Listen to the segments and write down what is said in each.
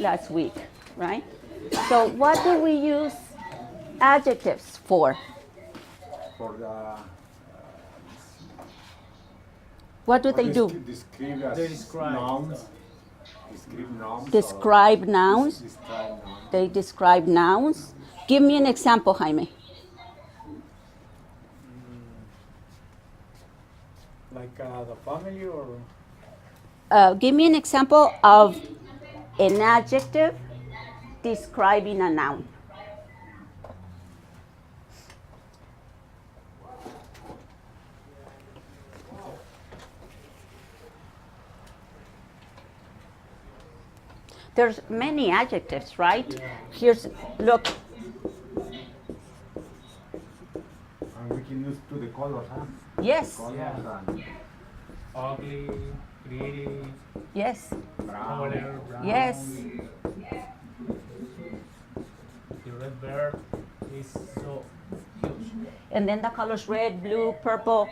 last week, right? So what do we use adjectives for? For the What do they do? describe as They describe. nouns. Describe nouns. Describe nouns. Describe nouns. They describe nouns. Give me an example, Jaime. Like the family or Give me an example of an adjective describing a noun. There's many adjectives, right? Here's, look, And we can use to the colors, huh? yes, Colors Yeah. and ugly, pretty, yes, brown. color, brown. yes. The red verb is so huge. And then the colors red, blue, purple.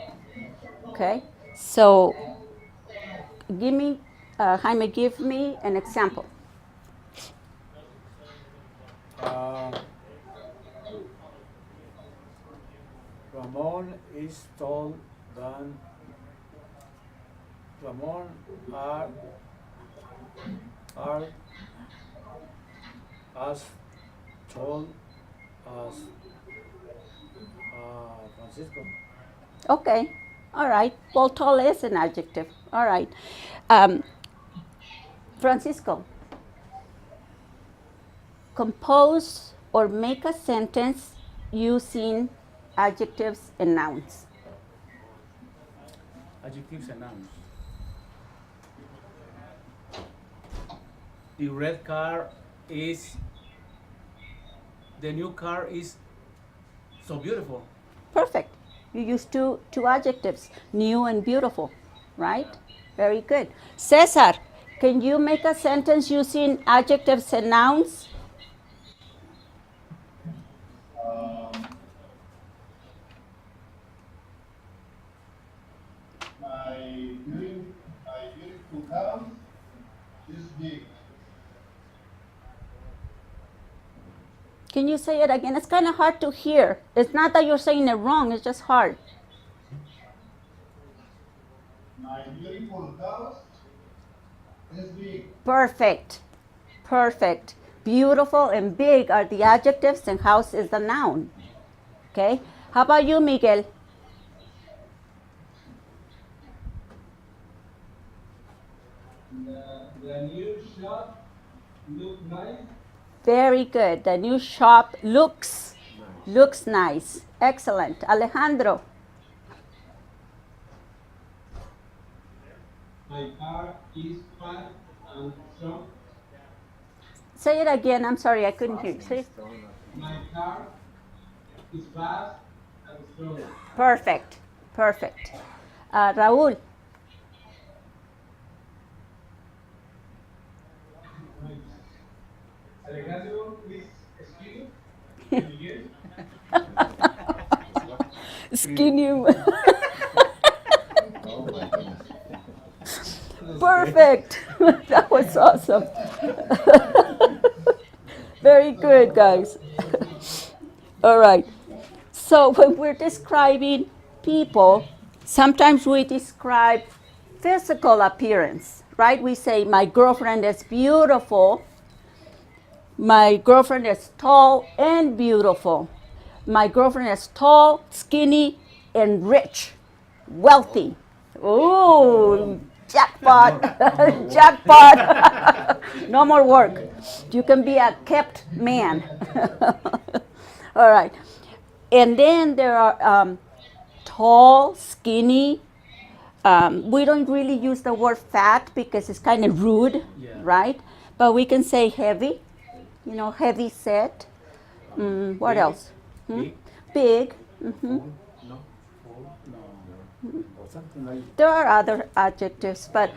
Okay, so give me, Jaime, give me an example. Ramon is tall than Ramon are as tall as Francisco. Okay, all right. Well, tall is an adjective. All right. Francisco, compose or make a sentence using adjectives and nouns. Adjectives and nouns. The red car is the new car is so beautiful. Perfect. You use two adjectives, new and beautiful, right? Very good. Cesar, can you make a sentence using adjectives and nouns? My beautiful house is big. Can you say it again? It's kind of hard to hear. It's not that you're saying it wrong, it's just hard. My beautiful house is big. Perfect. Perfect. Beautiful and big are the adjectives and house is the noun. Okay? How about you, Miguel? The new shop look nice. Very good. The new shop looks nice. Excellent. Alejandro. My car is fast and strong. Say it again. I'm sorry, I couldn't hear you. Say it. My car is fast and strong. Perfect. Perfect. Raúl. Alejandro is skinny. Skinny. Oh my goodness. Perfect. That was awesome. Very good, guys. All right. So when we're describing people, sometimes we describe physical appearance, right? We say, my girlfriend is beautiful. My girlfriend is tall and beautiful. My girlfriend is tall, skinny, and rich, wealthy. Ooh, jackpot, jackpot. No more work. You can be a kept man. All right. And then there are tall, skinny. We don't really use the word fat because it's kind of rude, Yeah. right? But we can say heavy, heavy set. What Big. else? Big. Big. No. Full? No. Or something like There are other adjectives, but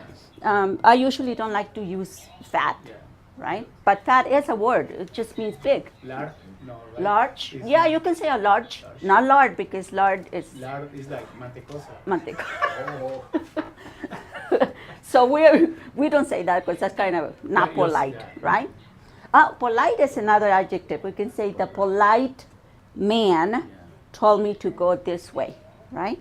I usually don't like to use fat, Yeah. right? But fat is a word. It just means big. Large? No, right? Large? It's Yeah, you can say a large. Large. Not lard because lard is Large is like mantecosa. manteca. oh, So we don't say that because that's kind of not Yeah, yes, polite, yeah. right? Polite is another adjective. We can say the polite man told me to go this way, right?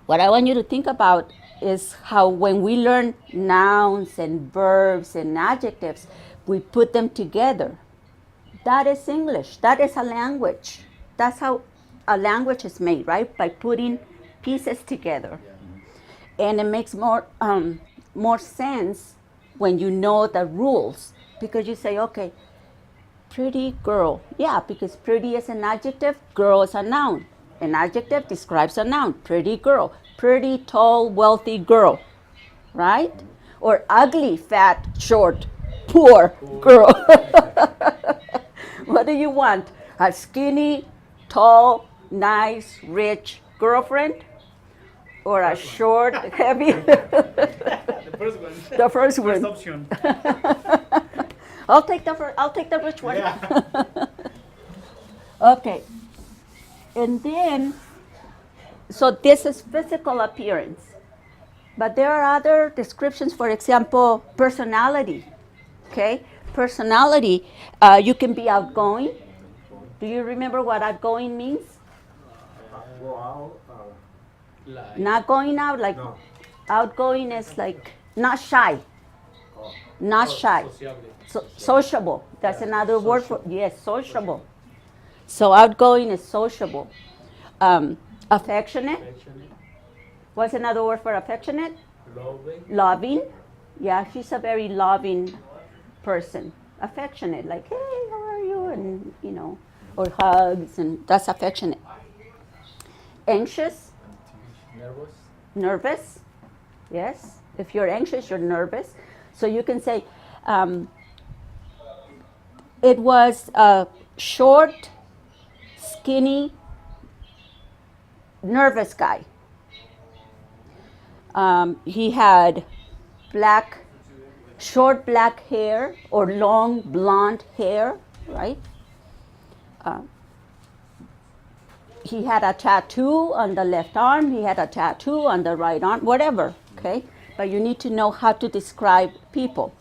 What I want you to think about is how when we learn nouns and verbs and adjectives, we put them together. That is English. That is a language. That's how a language is made, right? By putting pieces together. And it makes more sense when you know the rules, because you say, okay, pretty girl. Yeah, because pretty is an adjective, girl is a noun. An adjective describes a noun, pretty girl, pretty, tall, wealthy girl, right? Or ugly, fat, short, poor girl. What do you want? A skinny, tall, nice, rich girlfriend? Or a short, heavy? The first one. The first one. First option. I'll take the rich one. Yeah. Okay. And then, so this is physical appearance. But there are other descriptions, for example, personality. Okay? Personality, you can be outgoing. Do you remember what outgoing means? Go out. Like, Not going out, like No. outgoing is like not shy. Not shy. sociable. Sociable. That's another word for, yes, sociable. So outgoing is sociable. Affectionate. Affectionate, What's another word for affectionate? loving, Loving. Yeah, she's a very loving person. Affectionate, like, hey, how are you? And, you know, or hugs, and that's affectionate. Anxious, nervous, nervous. Yes, if you're anxious, you're nervous. So you can say, it was a short, skinny, nervous guy. He had short black hair or long blonde hair, right? He had a tattoo on the left arm, he had a tattoo on the right arm, whatever, okay? But you need to know how to describe people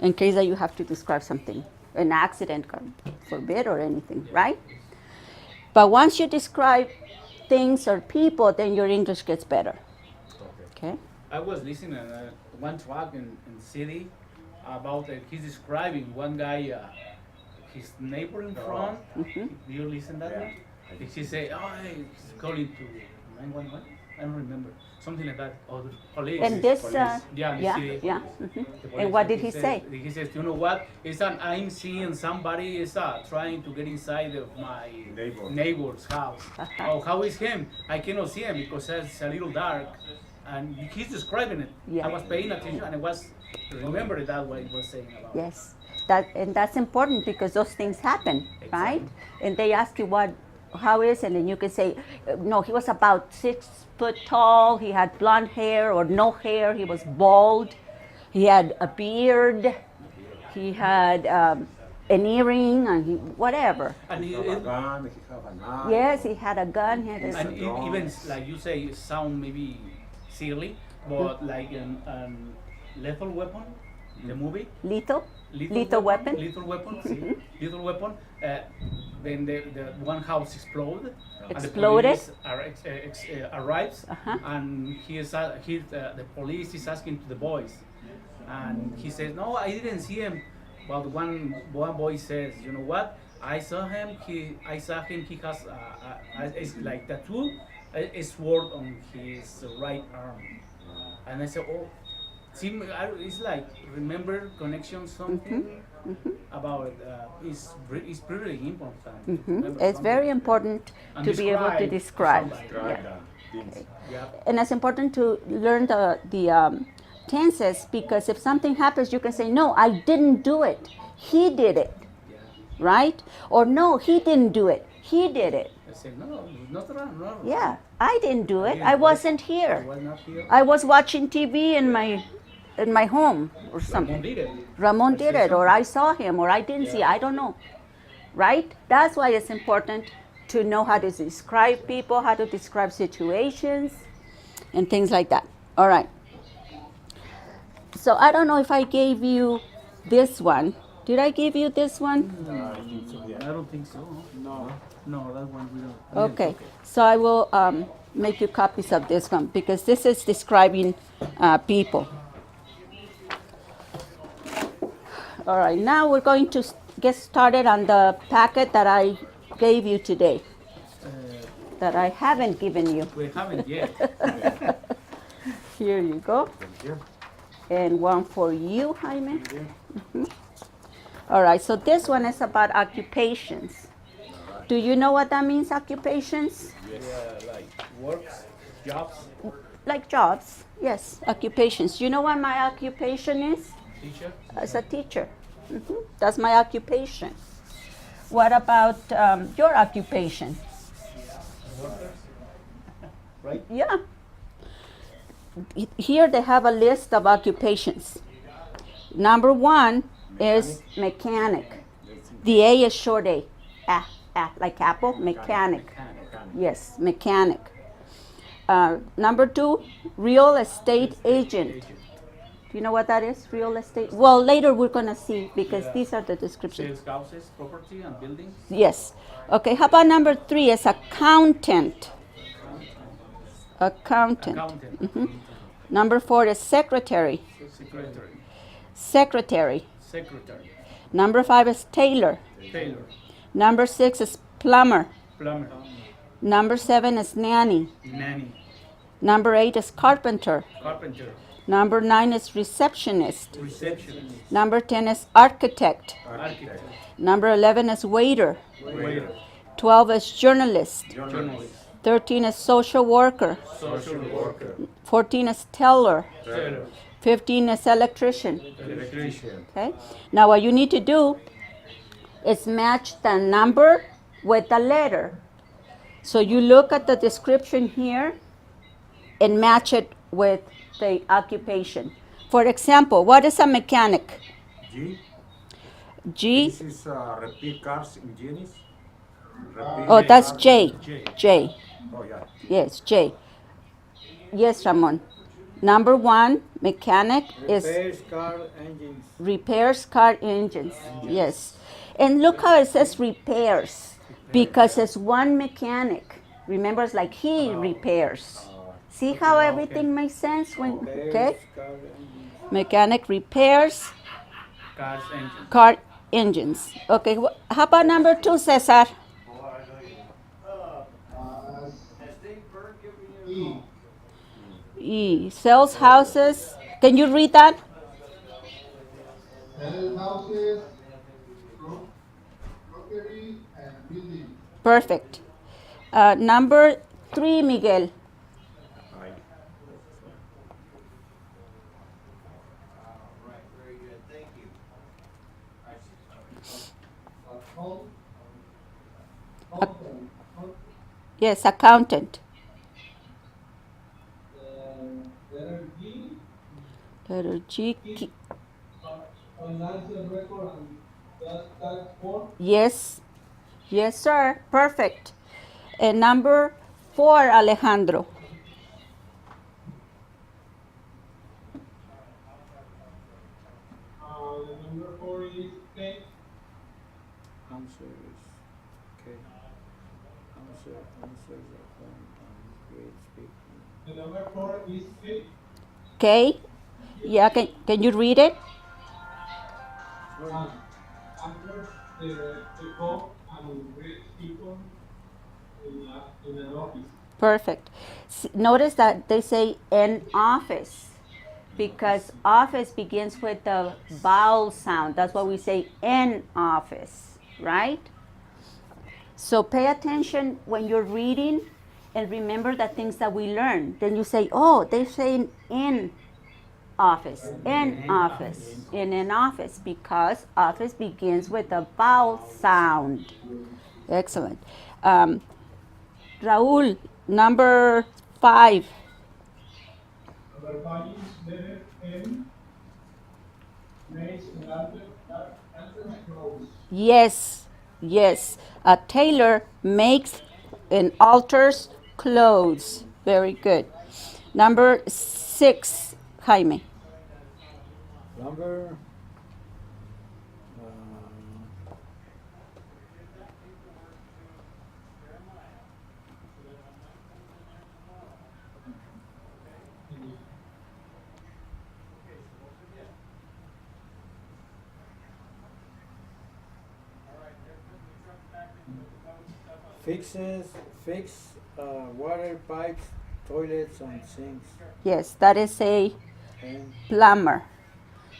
in case that you have to describe something, an accident, God forbid, or anything, right? But once you describe things or people, then your English gets better, okay? I was listening to one track in city about he's describing one guy, his neighbor in front. Mm-hmm. Do you listen that one? He say, oh, he's calling to 911. I don't remember something like that. Or the police. And this, police. yeah, in the city. yeah. The Mhm. police. And what did he say? He says, you know what? I'm seeing somebody is trying to get inside of my neighbor's house. Oh, how is him? I cannot see him because it's a little dark. And he's describing it. Yeah. I was paying attention and I was remembering that what he was saying about. Yes, that's important because those things happen, right? And they ask you how is it, and then you can say, no, he was about 6 foot tall, he had blonde hair or no hair, he was bald, he had a beard, he had an earring, and whatever. And He have a gun, he have a knife. Yes, he had a gun, he had a, And even like you say, it sound maybe silly, but like an lethal weapon, the movie. lethal Lethal weapon. Lethal weapon. See? Lethal weapon. Then the one house exploded. Exploded. And the police arrives, Uh-huh. and the police is asking to the boys, and he says, "No, I didn't see him." But one boy says, "You know what? I saw him. He has it's like tattoo, a sword on his right arm." And I said, "Oh." See, it's like remember connection something about it's pretty important. to remember It's something. very important And to be able to describe. somebody. Describe Yeah. the things. Yeah. And it's important to learn the tenses, because if something happens, you can say, no, I didn't do it. He did it, right? Or no, he didn't do it. He did it. I say no, not wrong, no. Yeah, I didn't do it. didn't I do it. wasn't I here. was not here. I was watching TV in my home or Ramon something. did it. Ramon I did say it, or something. I saw him, or I didn't see. Yeah. I don't know, right? That's why it's important to know how to describe people, how to describe situations, and things like that. All right. So I don't know if I gave you this one. Did I give you this one? I think so, I yeah. don't think so. No. No, that one we don't. we didn't Okay, took it. so I will make you copies of this one because this is describing people. All right, now we're going to get started on the packet that I gave you today, Uh, that I haven't given you. we haven't yet. Here you go. Thank you. And one for you, Jaime. Thank you. All right, so this one is about occupations. Do you know what that means, occupations? Yeah, like works, jobs, Like jobs, yes, occupations. You know what my occupation is? teacher, As a teacher. That's my occupation. What about your occupation? workers, right? Yeah. Here they have a list of occupations. Number one is mechanic. The A is short A. Like apple, mechanic. Yes, mechanic. Number two, real estate agent. Do you know what that is, real estate? Well, later we're going to see because Yeah. these are the descriptions. Sales houses, property, and buildings. Yes. Okay, how about number three is accountant. Accountant. Accountant, Number four is secretary. secretary, Secretary. secretary, Number five is tailor. tailor, Number six is plumber. plumber, Number seven is nanny. nanny, Number eight is carpenter. carpenter, Number nine is receptionist. receptionist, Number 10 is architect. architect, Number 11 is waiter. waiter, 12 is journalist. journalist, 13 is social worker. social worker, 14 is teller. tailor, 15 is electrician. electrician. Okay? Now what you need to do is match the number with the letter. So you look at the description here and match it with the occupation. For example, what is a mechanic? G. G. This is repeat cars engines. Repeat Oh, that's cars. J. J. J. Oh, yeah. Yes, J. Yes, Ramon. Number one, mechanic is Repairs car engines. repairs car engines. Yes. And look how it says repairs because it's one mechanic. Remember, it's like he repairs. See how everything makes sense when, Repairs okay? car engines. Mechanic repairs Cars, engine, car engines. Okay, how about number two, Cesar? E. E, sells houses. Can you read that? Sells houses, crockery, and buildings. Perfect. Number three, Miguel. Right. Yes, accountant. Letter G, Letter G. financial record and tax form. Yes. Yes, sir. Perfect. And number four, Alejandro. The number 4 is K. Answers. Okay. Answers are found on grade speaking. The number 4 is K. Okay. Yeah, can you read it? Answers the call and great people in an office. Perfect. Notice that they say an office because office begins with the vowel sound. That's why we say an office, right? So pay attention when you're reading and remember the things that we learn. Then you say, oh, they're saying in office, in office, in an office because office begins with a vowel sound. Excellent. Raul, number 5. Number 5 is letter M. Makes and alters clothes. Yes, yes. A tailor makes and alters clothes. Very good. Number 6, Jaime. Plumber Fix water pipes, toilets, and sinks. Yes, that is a And plumber.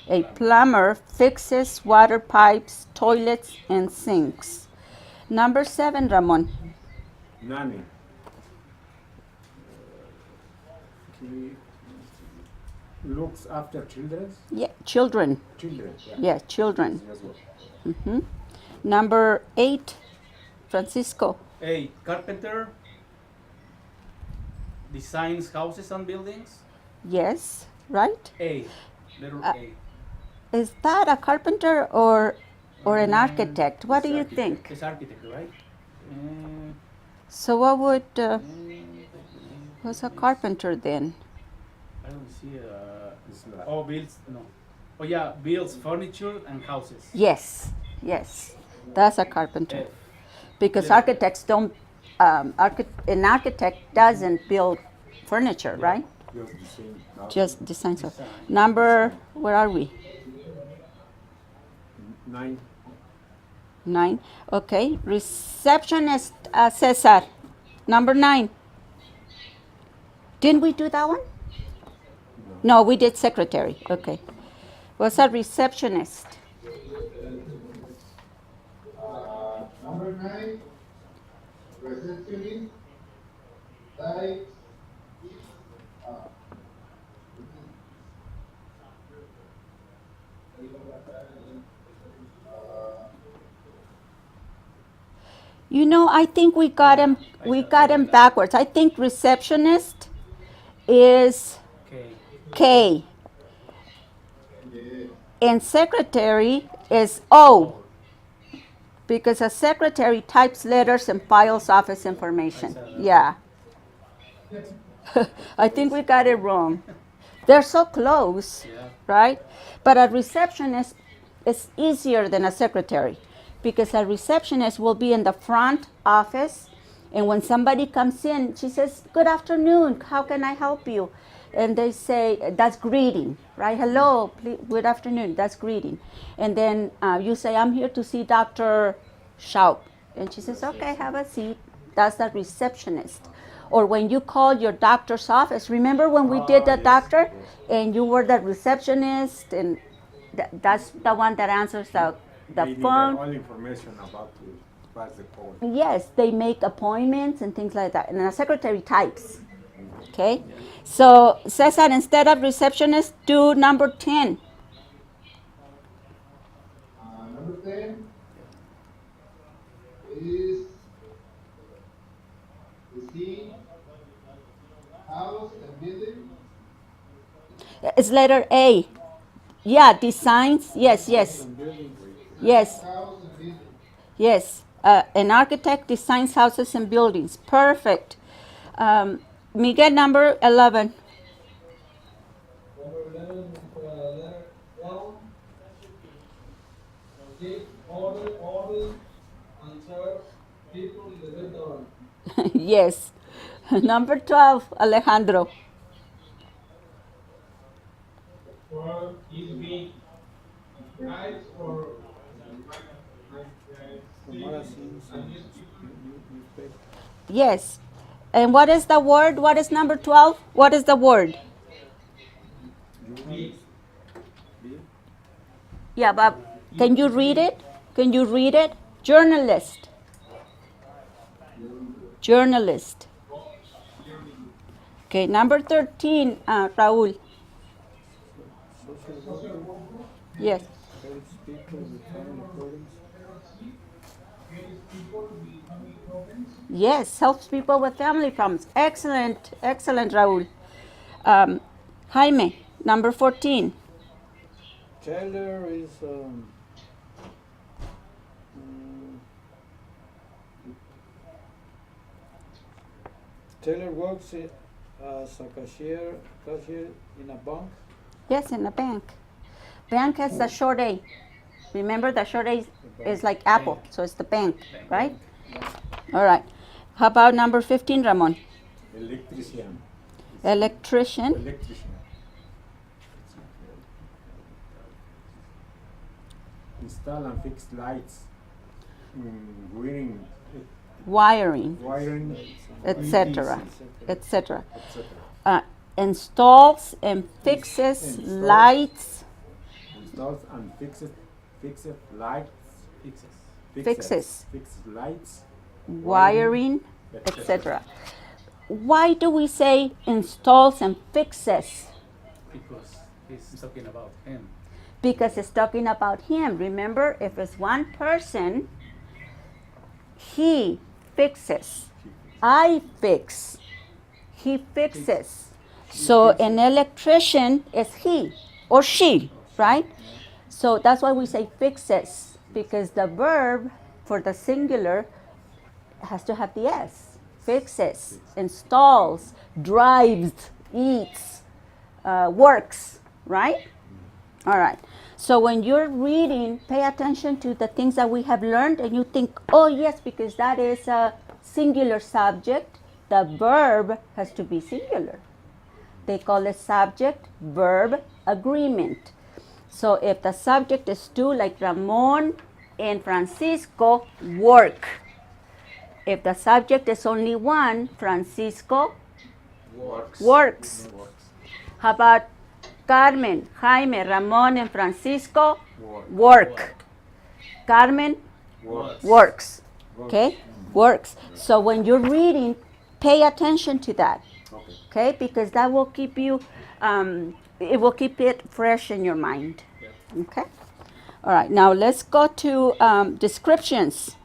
A plumber fixes water pipes, toilets, and sinks. Number 7, Ramon. Nanny. He looks after children. Yeah, children. Children. Yeah. Yeah, children. Yes, yes, yes. Number 8, Francisco. A carpenter designs houses and buildings. Yes, right? A. Letter Uh, A. Is that a carpenter or an architect? What do you think? It's architect, right? So what would what's a carpenter then? I don't see. It's like Oh, builds no. Oh yeah, builds furniture and houses. Yes, yes, that's a carpenter. F. Because Yeah. architects don't. An architect doesn't build furniture, right? just the same. Just designs. Design. Number, where are we? 9. 9. Okay. Receptionist, Cesar. Number 9. Didn't we do that one? No, we did secretary. Okay. What's a receptionist? Number 9, receptionist, type, You know, I think we got him. We got him backwards. I think receptionist is K. K, and secretary is O, because a secretary types letters and files office information. Yeah. I think we got it wrong. They're so close, Yeah. right? But a receptionist is easier than a secretary, because a receptionist will be in the front office, and when somebody comes in, she says, "Good afternoon, how can I help you?" And they say, that's greeting, right? "Hello, please, good afternoon," that's greeting. And then you say, "I'm here to see Dr. Schaub." And she says, "Okay, have a seat." That's the receptionist. Or when you call your doctor's office, remember when we did the yes, doctor, yes. and you were the receptionist, and that's the one that answers the They need phone. all information about to pass the call. Yes, they make appointments and things like that. And a secretary types. Okay? So, Cesar, instead of receptionist, do number 10. number 10 is the scene, house, and building. It's letter A. Yeah, designs. Yes, yes. and buildings. Yes, House and building. yes. An architect designs houses and buildings. Perfect. Miguel, number 11. Number 11 is letter L. Give order, and serve people in the restaurant. Yes. Number 12, Alejandro. For his week, rights for The magazines and newspaper. Yes. And what is the word? What is number 12? What is the word? B. Yeah, but can you read it? Can you read it? Journalist. Journalist. Okay, number 13, Raul. Social worker Yes. helps people with family problems. Yes, helps people with family problems. Excellent, excellent, Raul. Jaime, number 14. Taylor is Taylor works as a cashier in a bank. Yes, in a bank. Bank has the short A. Remember, the short A is like Apple, so it's the bank, right? All right. How about number 15, Ramon? Electrician. Electrician. Electrician. Install and fix lights. wiring, wiring, etc., etc. etc. Installs and fixes Installs. lights, Installs and fixes lights, Fixes. fixes lights, wiring, etc. Why do we say installs and fixes? Because he's talking about him. Because it's talking about him. Remember, if it's one person, he fixes. I fix. He fixes. So an electrician is he or she, right? So that's why we say fixes, because the verb for the singular has to have the S. Fixes, installs, drives, eats, works, right? All right. So when you're reading, pay attention to the things that we have learned, and you think, oh, yes, because that is a singular subject, the verb has to be singular. They call it subject verb agreement. So if the subject is two, like Ramon and Francisco work. If the subject is only one, Francisco works. How about Carmen, Jaime, Ramon, and Francisco work. Carmen works. Okay? Works. So when you're reading, pay attention to that. Okay? Because that will keep you, it will keep it fresh in your mind. Okay? All right. Now let's go to descriptions.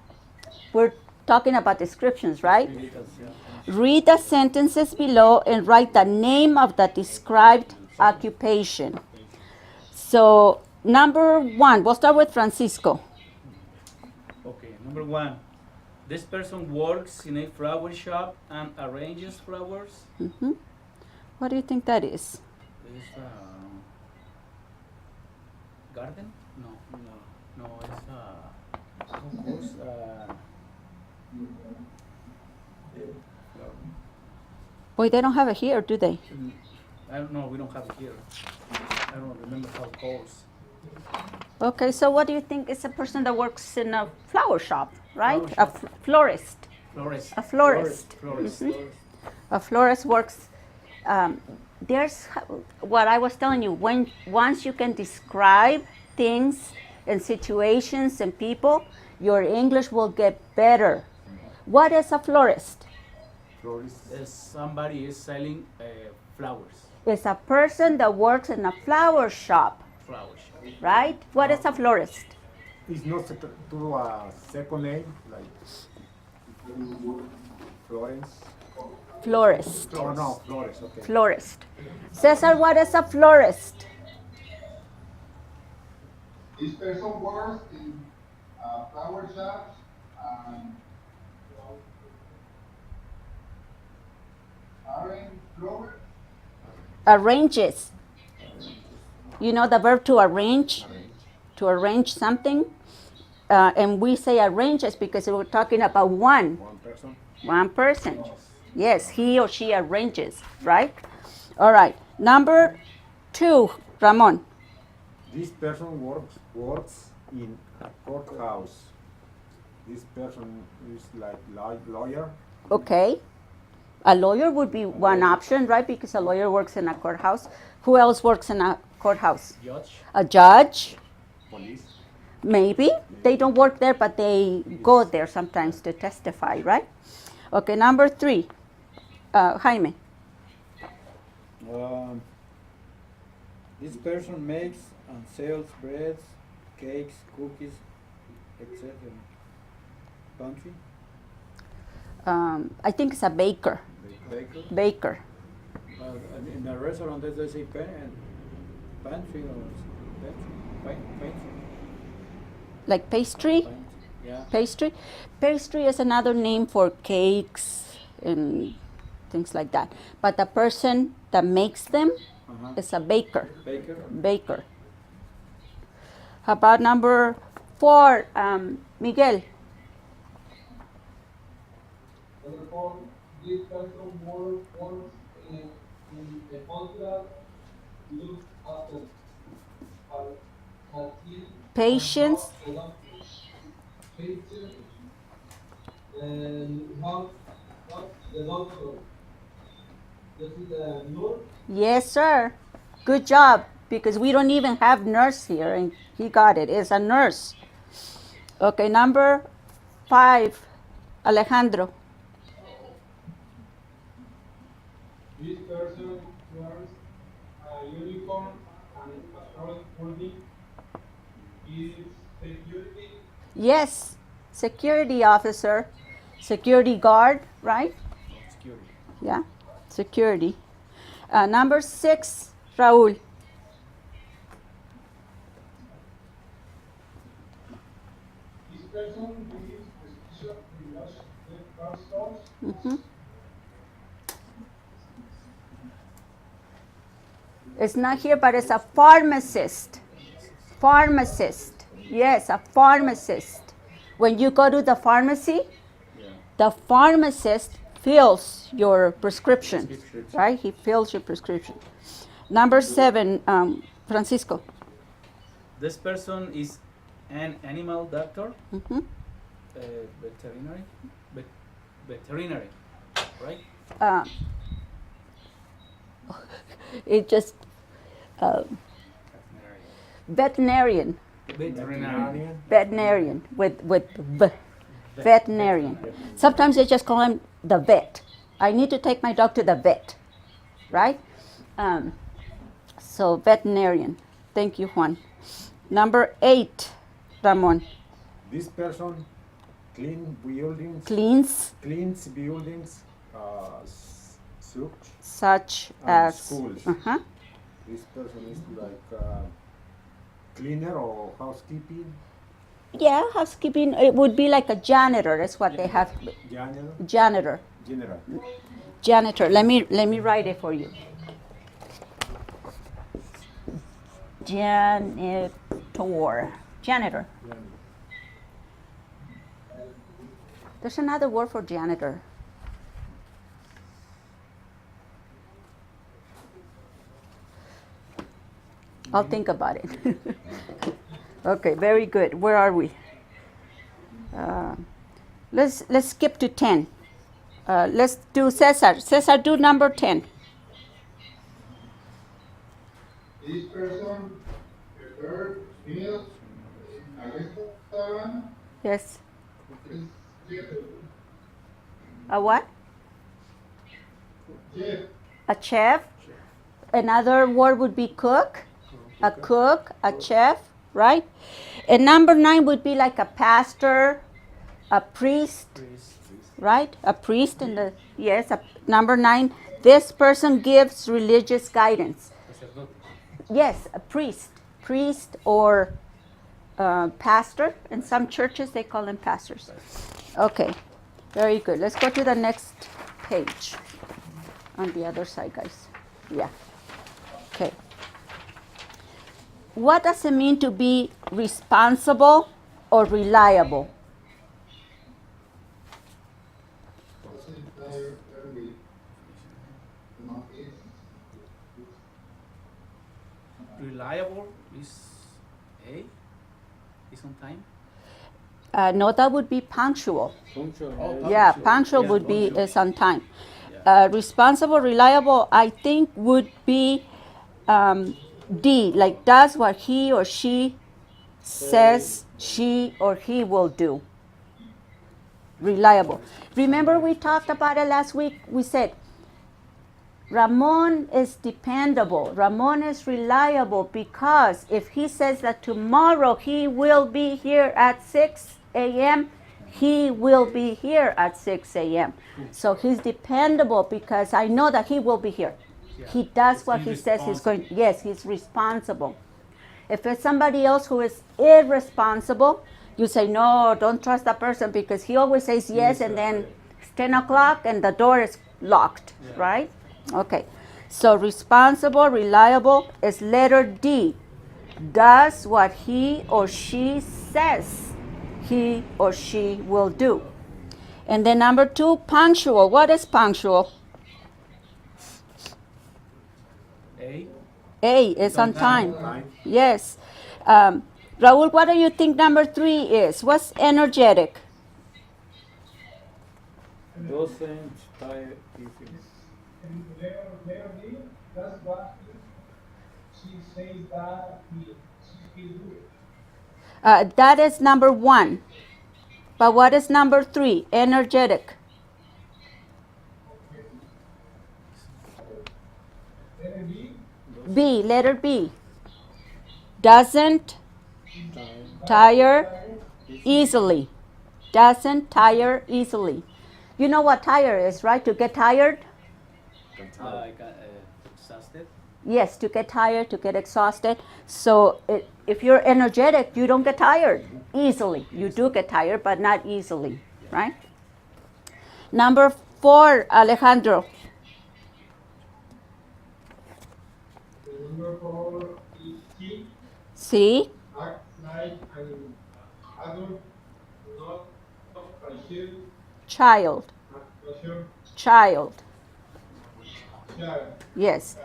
We're talking about descriptions, right? Read the sentences below and write the name of the described occupation. So, number one, we'll start with Francisco. Okay, number one. This person works in a flower shop and arranges flowers. Hmm. What do you think that is? It's garden? No, it's of course. Boy, they don't have it here, do they? I don't know. We don't have it here. I don't remember how it goes. Okay, so what do you think is a person that works in a flower shop, right? Flower A florist. Florist. A florist. Florist. Mhm. A florist works. There's what I was telling you. When once you can describe things and situations and people, your English will get better. What is a florist? Somebody is selling flowers. It's a person that works in a flower shop, Flowers. right? What is a florist? It's not to a second name like Florence. Florist. Oh no, Flores. Okay. Florist. Cesar, what is a florist? This person works in flower shops and arrange flowers. Arranges. You know the verb to arrange? To arrange something. And we say arranges because we're talking about one. One person. One person. Yes, he or she arranges, right? All right. Number two, Ramon. This person works in a courthouse. This person is like lawyer. Okay. A lawyer would be one option, right? Because a lawyer works in a courthouse. Who else works in a courthouse? Judge. A judge, Police. maybe. They don't work there, but they go there sometimes to testify, right? Okay, number three, Jaime. This person makes and sells breads, cakes, cookies, etc. Pantry. I think it's a baker. Baker. Baker. In a restaurant, they say pantry or pantry. Like pastry? Yeah. Pastry. Pastry is another name for cakes and things like that. But the person that makes them is a baker. Baker. Baker. How about number four, Miguel? Number four, this person works in a hospital, looks after patients. Patience. Patients And how the doctor? This is the nurse. Yes, sir. Good job, because we don't even have nurse here, and he got it. It's a nurse. Okay, number 5, Alejandro. This person wears a uniform and patrol clothing. Is security. Yes, security officer, security guard, right? Security. Yeah, security. Number 6, Raúl. This person gives prescription in drug stores. Mhm. It's not here, but it's a pharmacist. Pharmacist. Yes, a pharmacist. When you go to the pharmacy, Yeah. the pharmacist fills your prescription, right? He fills your prescription. Number 7, Francisco. This person is an animal doctor, Mhm. veterinary, veterinary, right? Uh, it just veterinarian, veterinarian with v, veterinarian. Sometimes they just call him the vet. I need to take my dog to the vet, right? So veterinarian. Thank you, Juan. Number 8, Ramon. This person cleans buildings, Such And as schools. Uh-huh. This person is like cleaner or housekeeping, Yeah, housekeeping. It would be like a janitor. That's what they have. janitor, Janitor. general. Janitor. Let me write it for you. Janitor. There's another word for janitor. I'll think about it. Okay, very good. Where are we? Let's skip to 10. Let's do Cesar. Cesar, do number 10. This person prepared meals in a restaurant. Yes. Is chef. A what? Chef. A chef. Another word would be cook. A cook, a chef, right? And number 9 would be like a pastor, a priest, right? A priest in the, yes, number 9. This person gives religious guidance. Yes, a priest or pastor. In some churches they call them pastors. Okay, very good. Let's go to the next page on the other side, guys. Yeah. Okay. What does it mean to be responsible or reliable? Reliable is on time. No, that would be punctual. Punctual. Oh, Yeah, punctual. punctual Yeah, would be punctual. is on time. Yeah. Responsible, reliable, I think would be D, like does what he or she says she or he will do. Reliable. Remember we talked about it last week? We said Ramon is dependable. Ramon is reliable because if he says that tomorrow he will be here at 6 a.m., he will be here at 6 a.m. So he's dependable because I know that he will be here. Yeah. He does what He's he says he's going. responsible. Yes, he's responsible. If it's somebody else who is irresponsible, you say, no, don't trust that person because he always says yes and then it's 10 o'clock and the door is locked, Yeah. right? Okay. So responsible, reliable is letter D. Does what he or she says he or she will do. And then number 2, punctual. What is punctual? A is on time. Yes. Raul, what do you think number 3 is? What's energetic? Doesn't tire easily. And letter B, that's what she says that she can do it. That is number 1. But what is number 3? Energetic. Letter B, B, letter B. Doesn't Tire tire easily. Doesn't tire easily. You know what tire is, right? To get tired? Like exhausted. Yes, to get tired, to get exhausted. So if you're energetic, you don't get tired easily. You do get tired, but not easily, right? Number 4, Alejandro. The number 4 is he See? acts like an adult, not a Child. child. Child. Child. Yes.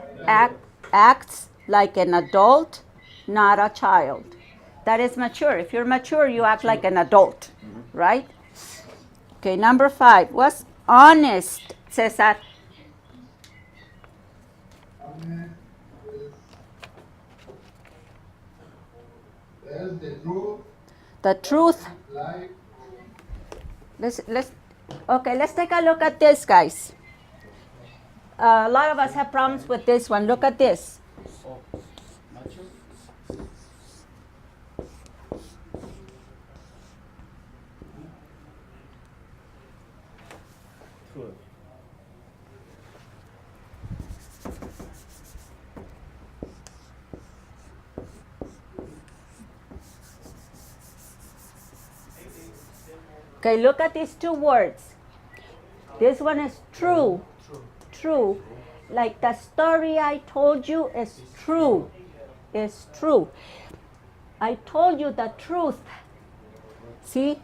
Acts like an adult, not a child. That is mature. If you're mature, you act like an adult, right? Okay, number 5. What's honest, Cesar? Tells the truth, The truth. like Let's take a look at this, guys. A lot of us have problems with this one. Look at this. Oh, macho. True. Okay, look at these 2 words. This one is true. True. Like the story I told you is true. Is true. I told you the truth. See?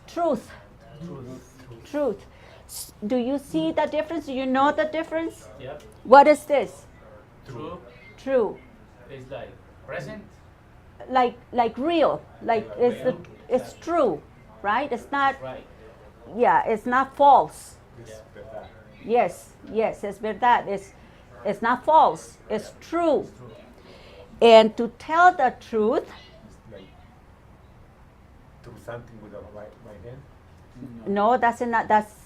Truth. Truth. Do you see the difference? Do you know the difference? Yep. What is this? True. True. Is like present. Like real. Like it's true, right? It's not, Right. yeah, it's not false. Yeah. Yes, es verdad. It's not false. It's true. And to tell the truth, Like do something with the right hand. no, that's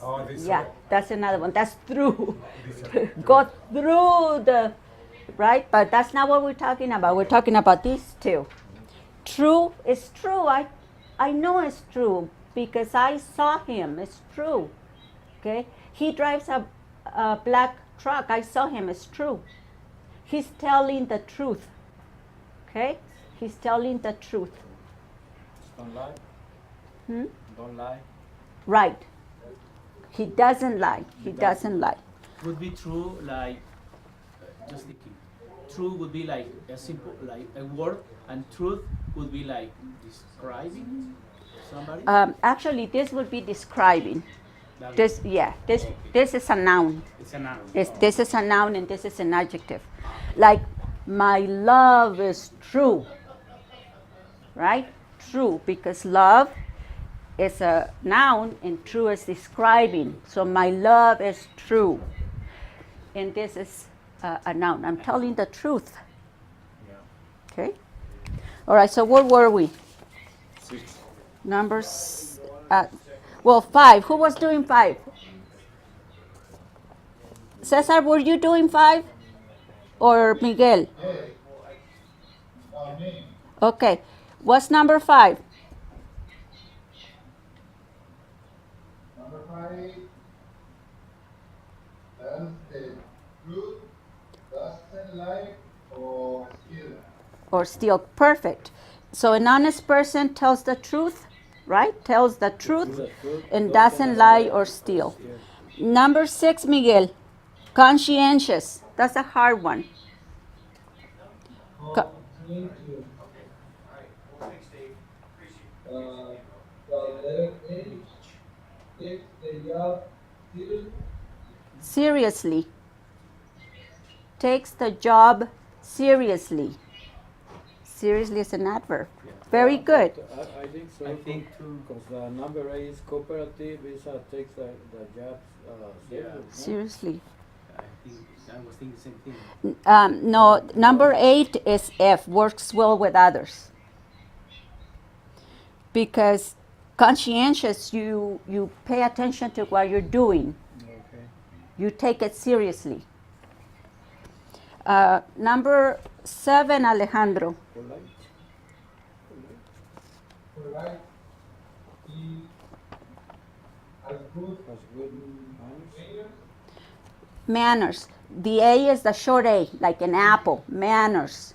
Oh, this yeah, one. that's another one. That's through. This Go through the, right? But that's not what we're talking about. We're talking about these 2. True is true. I know it's true because I saw him. It's true. Okay? He drives a black truck. I saw him. It's true. He's telling the truth. Okay? He's telling the truth. don't lie. Hmm? Don't lie. Right. He doesn't lie. He doesn't lie. Would be true like just thinking. True would be like a simple like a word, and truth would be like describing somebody. Actually, this would be describing. That- This is a noun. It's a noun. This is a noun and this is an adjective. Like, my love is true. Right? True, because love is a noun and true is describing. So my love is true. And this is a noun. I'm telling the truth. Okay? All right, so where were we? 6. Numbers, well, 5. Who was doing 5? Cesar, were you doing 5? Or Miguel? me. Okay. What's number 5? Number 5 tells the truth, doesn't lie or steal. Or steal? Perfect. So an honest person tells the truth, right? Tells the truth and doesn't lie or steal. Number 6, Miguel. Conscientious. That's a hard one. Co- Into the letter A takes the job seriously. Takes the job seriously. Seriously is an adverb. Very good. I think so. I think too. Because number 8 is cooperative, it takes the job serious, no? Seriously. I was thinking the same thing. No, number 8 is F, works well with others. Because conscientious, you pay attention to what you're doing. Okay. You take it seriously. Number 7, Alejandro. Polite. Polite. He has good Has good manners. Manners. The A is the short A, like an apple. Manners.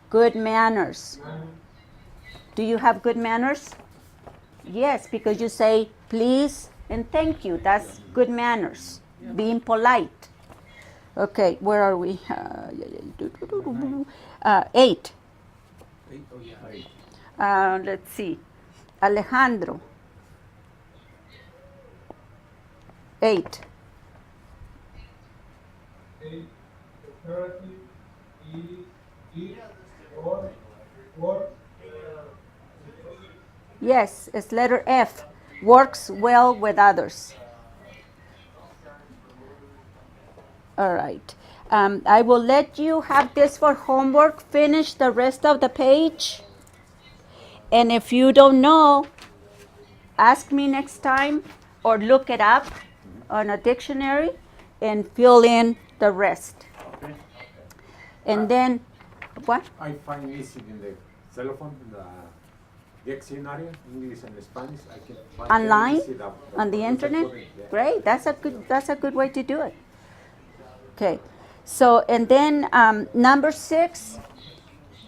Good manners. manners. Do you have good manners? Yes, because you say please and thank you. That's good manners. Being polite. Okay, where are we? 8. 8, oh yeah. Let's see. Alejandro. 8. A cooperative is or work. Yes, it's letter F. Works well with others. All right. I will let you have this for homework. Finish the rest of the page. And if you don't know, ask me next time or look it up on a dictionary and fill in the rest. Okay. And then, what? I find easy in the cell phone, the dictionary, English and Spanish. I can find very Online? easy On the internet? Yeah. Great. That's a good way to do it. Okay. So, and then number 6,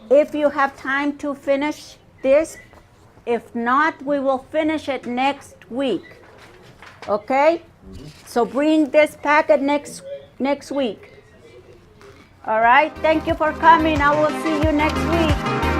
if you have time to finish this, if not, we will finish it next week. Okay? So bring this packet next week. All right? Thank you for coming. I will see you next week.